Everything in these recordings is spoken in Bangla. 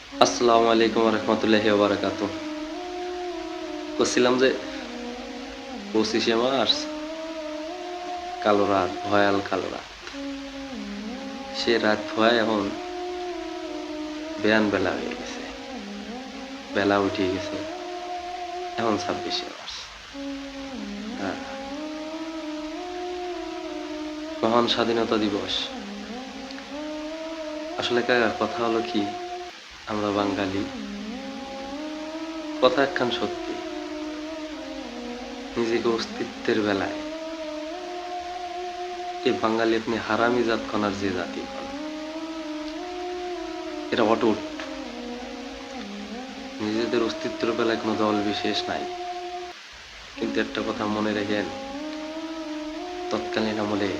আসসালামু আলাইকুম রহমতুল্লাহি ওয়া বারাকাতুহু। বলছিলাম যে 25শে মার্চ কালো রাত, ভয়াল কালো রাত। সে রাত ভয় এখন বেয়ান বেলা হয়ে গেছে, বেলা উঠে গেছে। এখন 26শে মার্চ, হ্যাঁ, মহান স্বাধীনতা দিবস। আসলে কাকা কথা হলো কি, আমরা বাঙালি, কথা একখান সত্যি, নিজেকে অস্তিত্বের বেলায় এই বাঙালি আপনি হারামি জাত কনার যে জাতি কন, এরা অটুট। নিজেদের অস্তিত্বের বেলায় কোনো দল বিশেষ নাই। কিন্তু একটা কথা মনে রেখেন, তৎকালীন আমলে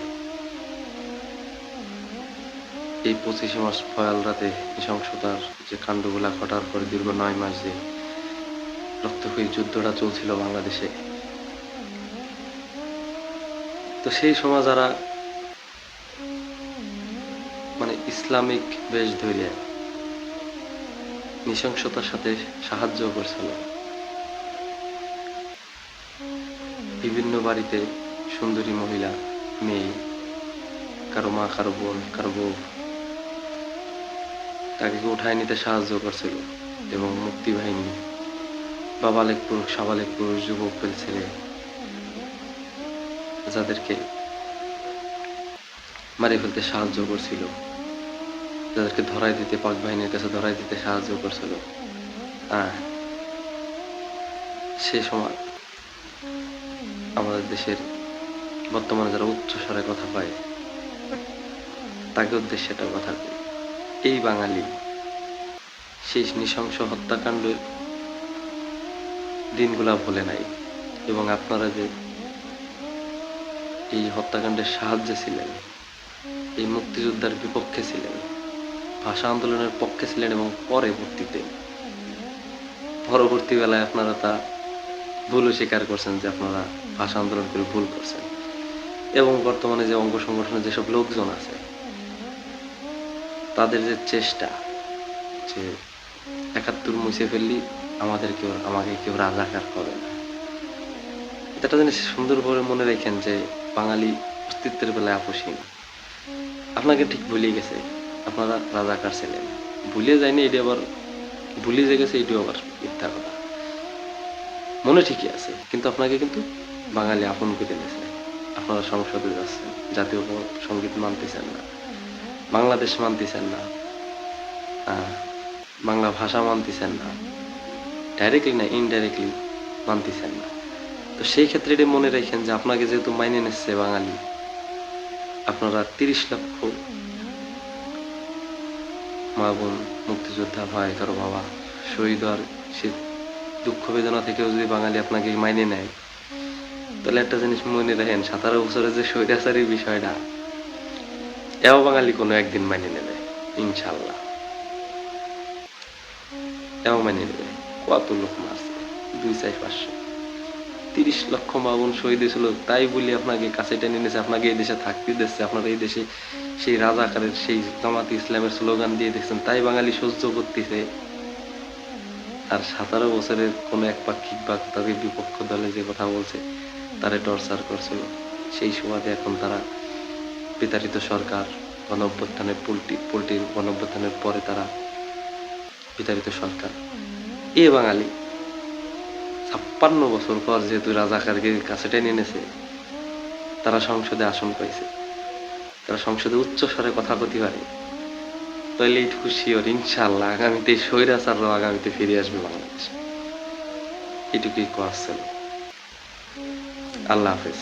এই 25শে মার্চ ভয়াল রাতে নৃশংসতার যে কাণ্ডগুলা ঘটার পরে দীর্ঘ 9 মাস যে রক্তক্ষয়ী যুদ্ধটা চলছিল বাংলাদেশে, তো সেই সময় যারা মানে ইসলামিক বেশ ধরে নৃশংসতার সাথে সাহায্য করছিল, বিভিন্ন বাড়িতে সুন্দরী মহিলা, মেয়ে, কারো মা, কারো বোন, কারো বউ, তাকে উঠায় নিতে সাহায্য করছিল। এবং মুক্তিবাহিনী বা বালেক পুরুষ, সাবালেক পুরুষ, যুবক ছেলে, যাদেরকে মারি ফেলতে সাহায্য করছিল, যাদেরকে ধরাই দিতে, পাক বাহিনীর কাছে ধরাই দিতে সাহায্য করছিল, হ্যাঁ, সে সময় আমাদের দেশের বর্তমানে যারা উচ্চ স্বরে কথা পায়, তাকে উদ্দেশ্যে একটা কথা কই। এই বাঙালি সেই নৃশংস হত্যাকাণ্ডের দিনগুলা ভুলে নাই। এবং আপনারা যে এই হত্যাকাণ্ডের সাহায্যে ছিলেন, এই মুক্তিযোদ্ধার বিপক্ষে ছিলেন, ভাষা আন্দোলনের পক্ষে ছিলেন, এবং পরবর্তী বেলায় আপনারা তা ভুলও স্বীকার করছেন যে আপনারা ভাষা আন্দোলন করে ভুল করছেন। এবং বর্তমানে যে অঙ্গ সংগঠনের যেসব লোকজন আছে, তাদের যে চেষ্টা যে 71 মুছে ফেললি আমাকে কেউ রাজাকার করে না, এটা জিনিস সুন্দরভাবে মনে রাখেন যে বাঙালি অস্তিত্বের বেলায় আপোষহীন। আপনাকে ঠিক ভুলে গেছে, আপনারা রাজাকার ছিলেন, ভুলে যায়নি, এটি আবার ভুলে যে গেছে, এটিও আবার মিথ্যা কথা। মনে ঠিকই আছে, কিন্তু আপনাকে কিন্তু বাঙালি আপন করে নিয়েছে। আপনারা সংসদে যাচ্ছেন, জাতীয় সঙ্গীত মানতেছেন না, বাংলাদেশ মানতেছেন না, বাংলা ভাষা মানতেছেন না, ডাইরেক্টলি না ইনডাইরেক্টলি মানতেছেন না। তো সেই ক্ষেত্রে এটা মনে রাখেন যে আপনাকে যেহেতু মাইনে নিচ্ছে বাঙালি, আপনারা 30 লক্ষ মা বোন, মুক্তিযোদ্ধা ভাই, কারো বাবা শহীদ হওয়ার সে দুঃখ বেদনা থেকেও যদি বাঙালি আপনাকে মাইনে নেয়, তাহলে একটা জিনিস মনে রাখেন, 17 বছরের যে স্বৈরাচারী বিষয়টা, এও বাঙালি কোনো একদিন মাইনে নেবে ইনশাল্লাহ, এও মাইনে নেবে। কত লোক মারছে, 200-500, 30 লক্ষ মা বোন শহীদ হয়েছিল, তাই বলি আপনাকে কাছে টেনে নিয়েছে, আপনাকে এই দেশে থাকতে দিচ্ছে, আপনারা এই দেশে সেই রাজাকারের সেই জামাতে ইসলামের স্লোগান দিয়ে দেখছেন, তাই বাঙালি সহ্য করতেছে। আর 17 বছরের কোনো এক পাক্ষিক বা তাদের বিপক্ষ দলে যে কথা বলছে, তারে টর্চার করছিল, সেই সুবাদে এখন তারা বিতাড়িত সরকার, গণ অভ্যুত্থানের পোল্ট্রির গণ অভ্যুত্থানের পরে তারা বিতাড়িত সরকার। এ বাঙালি 56 বছর পর যেহেতু রাজাকারকে কাছে টেনে এনেছে, তারা সংসদে আসন পাইছে, তারা সংসদে উচ্চ স্বরে কথা কইতে পারে, তাহলে এইটুকু শিওর ইনশাল্লাহ আগামীতে স্বৈরাচাররাও আগামীতে ফিরে আসবে বাংলাদেশে। এটুকুই কোয়া ছিল। আল্লাহ হাফেজ।